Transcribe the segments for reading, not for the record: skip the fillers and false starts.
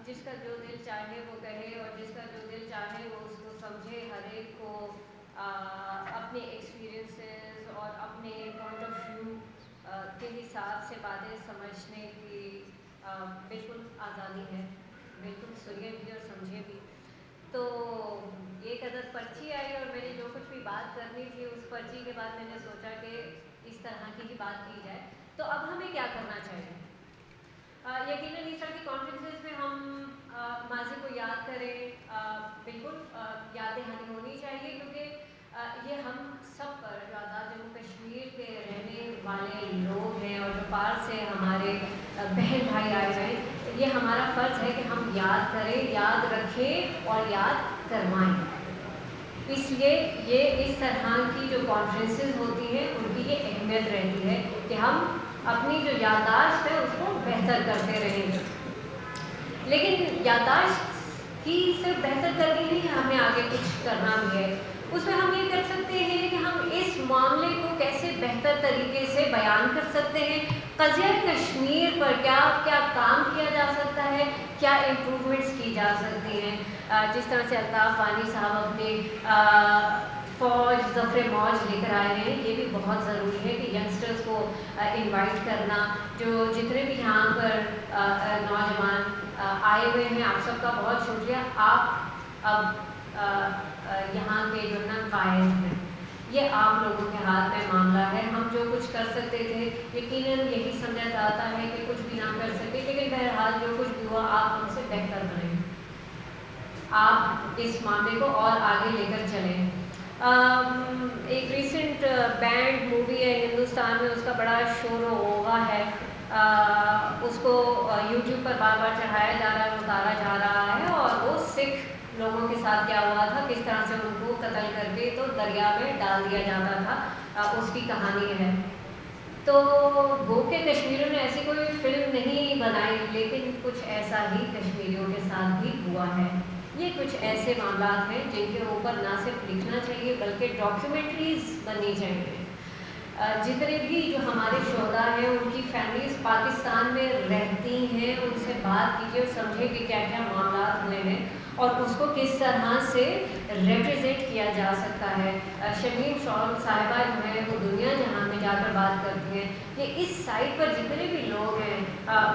جس کا جو دل چاہے وہ کہے اور جس کا جو دل چاہے وہ اس کو سمجھے. ہر ایک کو اپنے ایکسپیرینسز اور اپنے پوائنٹ آف ویو کے حساب سے باتیں سمجھنے کی بالکل آزادی ہے. بالکل سنیے بھی اور سمجھے بھی. تو ایک عدد پرچی آئی اور میں نے جو کچھ بھی بات کرنی تھی اس پرچی کے بعد میں نے سوچا کہ اس طرح کی ہی بات کی جائے. تو اب ہمیں کیا کرنا چاہیے؟ یقیناً اس طرح کی کانفرنسز میں ہم ماضی کو یاد کریں. بالکل یاد دہانی ہونی چاہیے کیونکہ یہ ہم سب پر جو آزاد جموں کشمیر کے رہنے والے لوگ ہیں اور جو پار سے ہمارے بہن بھائی آئے ہوئے ہیں, یہ ہمارا فرض ہے کہ ہم یاد کریں, یاد رکھیں اور یاد کروائیں. اس لیے یہ اس طرح کی جو کانفرنسز ہوتی ہیں ان کی یہ اہمیت رہتی ہے کہ ہم اپنی جو یادداشت ہے اس کو بہتر کرتے رہیں. لیکن یادداشت ہی صرف بہتر کرنی نہیں, ہمیں آگے کچھ کرنا بھی ہے. اس میں ہم یہ کر سکتے ہیں کہ ہم اس معاملے کو کیسے بہتر طریقے سے بیان کر سکتے ہیں. قضیہ کشمیر پر کیا کیا کام کیا جا سکتا ہے, کیا امپرومنٹس کی جا سکتی ہیں. جس طرح سے الطاف وانی صاحب اپنے فوج ظفر موج لے کر آئے ہیں, یہ بھی بہت ضروری ہے کہ ینگسٹرز کو انوائٹ کرنا. جو جتنے بھی یہاں پر نوجوان آئے ہوئے ہیں, آپ سب کا بہت شکریہ. آپ اب یہاں کے جو قائد ہیں, یہ آپ لوگوں کے ہاتھ میں معاملہ ہے. ہم جو کچھ کر سکتے تھے یقیناً یہی سمجھا جاتا ہے کہ کچھ بھی نہ کر سکے, لیکن بہرحال جو کچھ بھی ہوا آپ ہم سے بہتر بنیں, آپ اس معاملے کو اور آگے لے کر چلیں. ایک ریسنٹ بینڈ مووی ہے ہندوستان میں, اس کا بڑا شور و غوغا ہے. اس کو یوٹیوب پر بار بار چڑھایا جا رہا ہے, اتارا جا رہا ہے, اور وہ سکھ لوگوں کے ساتھ کیا ہوا تھا, کس طرح سے ان کو قتل کر کے تو دریا میں ڈال دیا جاتا تھا, اس کی کہانی ہے. تو گو کے کشمیریوں نے ایسی کوئی فلم نہیں بنائی, لیکن کچھ ایسا ہی کشمیریوں کے ساتھ بھی ہوا ہے. یہ کچھ ایسے معاملات ہیں جن کے اوپر نہ صرف لکھنا چاہیے بلکہ ڈاکیومنٹریز بننی چاہیے. جتنے بھی جو ہمارے شہداء ہیں ان کی فیملیز پاکستان میں رہتی ہیں, ان سے بات کیجیے اور سمجھے کہ کیا کیا معاملات ہوئے ہیں اور اس کو کس طرح سے ریپرزینٹ کیا جا سکتا ہے. شمیم صاحبہ جو ہے وہ دنیا جہاں میں جا کر بات کرتی ہیں. یہ اس سائٹ پر جتنے بھی لوگ ہیں,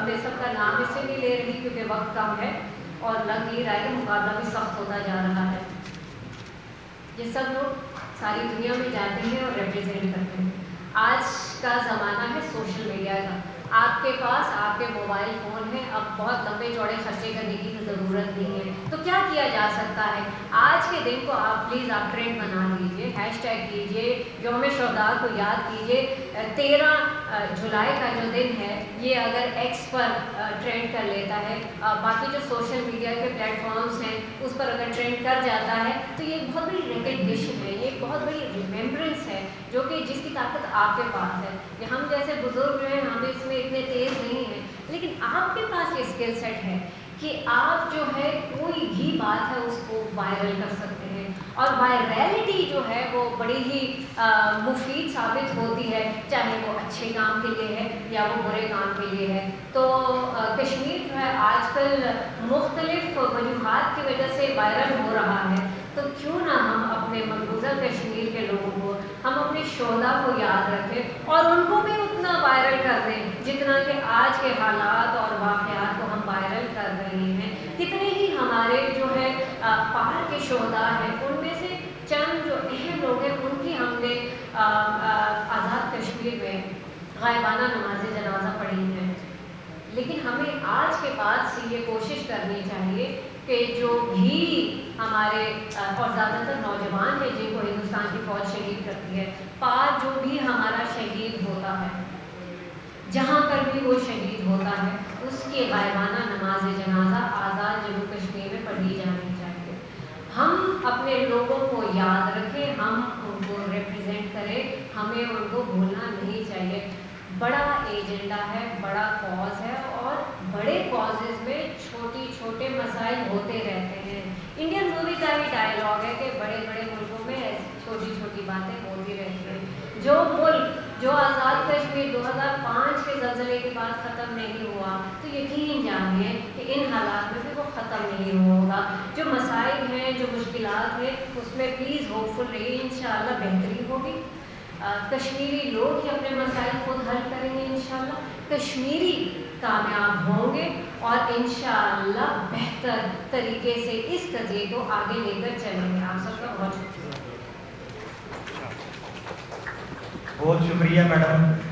میں سب کا نام اس سے نہیں لے رہی کیونکہ وقت کم ہے اور لگ یہ رہا ہے کہ مقابلہ بھی سخت ہوتا جا رہا ہے. یہ سب لوگ ساری دنیا میں جاتے ہیں اور ریپرزینٹ کرتے ہیں. آج کا زمانہ ہے سوشل میڈیا کا. آپ کے پاس آپ کے موبائل فون ہے, اب بہت لمبے چوڑے خرچے کرنے کی ضرورت نہیں ہے. تو کیا کیا جا سکتا ہے؟ آج کے دن کو آپ پلیز آپ ٹرینڈ بنا لیجیے, ہیش ٹیگ کیجیے, یوم شہداء کو یاد کیجیے. 13 جولائی کا جو دن ہے یہ اگر ایکس پر ٹرینڈ کر لیتا ہے, باقی جو سوشل میڈیا کے پلیٹ فارمز ہیں اس پر اگر ٹرینڈ کر جاتا ہے تو یہ ایک بہت بڑی ریکگنیشن ہے, یہ ایک بہت بڑی ریممبرنس ہے جو کہ جس کی طاقت آپ کے پاس ہے. کہ ہم جیسے بزرگ ہیں ہم اس میں اتنے تیز نہیں ہیں, لیکن آپ کے پاس یہ اسکل سیٹ ہے کہ آپ جو ہے کوئی بھی بات ہے اس کو وائرل کر سکتے ہیں. اور وائرلٹی جو ہے وہ بڑی ہی مفید ثابت ہوتی ہے, چاہے وہ اچھے کام کے لیے ہے یا وہ برے کام کے لیے ہے. تو کشمیر جو ہے آج کل مختلف وجوہات کی وجہ سے وائرل ہو رہا ہے, تو کیوں نہ ہم اپنے مقبوضہ کشمیر کے لوگوں کو, ہم اپنے شہداء کو یاد رکھیں اور ان کو بھی اتنا وائرل کر دیں جتنا کہ آج کے حالات اور واقعات کو ہم وائرل کر رہے ہیں. کتنے ہی ہمارے جو ہے پہاڑ کے شہداء ہیں, ان میں سے چند جو اہم لوگ ہیں ان کی ہم نے آزاد کشمیر میں غائبانہ نماز جنازہ پڑھی ہے. لیکن ہمیں آج کے بعد سے یہ کوشش کرنی چاہیے کہ جو بھی ہمارے اور زیادہ تر نوجوان ہیں جن کو ہندوستان کی فوج شہید کرتی ہے, پار جو بھی ہمارا شہید ہوتا ہے, جہاں پر بھی وہ شہید ہوتا ہے, اس کی غائبانہ نماز جنازہ آزاد جموں کشمیر میں پڑھی جانی چاہیے. ہم اپنے لوگوں کو یاد رکھیں, ہم ان کو ریپرزینٹ کریں, ہمیں ان کو بھولنا نہیں چاہیے. بڑا ایجنڈا ہے, بڑا کاز ہے, اور بڑے کازز میں چھوٹی چھوٹے مسائل ہوتے رہتے ہیں. انڈین مووی کا بھی ڈائلاگ ہے کہ بڑے بڑے ملکوں میں چھوٹی چھوٹی باتیں ہوتی رہتی ہیں. جو ملک جو آزاد کشمیر 2005 کے زلزلے کے بعد ختم نہیں ہوا, تو یقین جانیے کہ ان حالات اس میں پلیز ہوپفل رہیے، انشاءاللہ بہتری ہوگی. کشمیری لوگ ہی اپنے مسائل خود حل کریں گے انشاءاللہ. کشمیری کامیاب ہوں گے اور انشاءاللہ بہتر طریقے سے اس قضیے کو آگے لے کر چلیں گے. آپ سب کا بہت شکریہ. بہت شکریہ میڈم.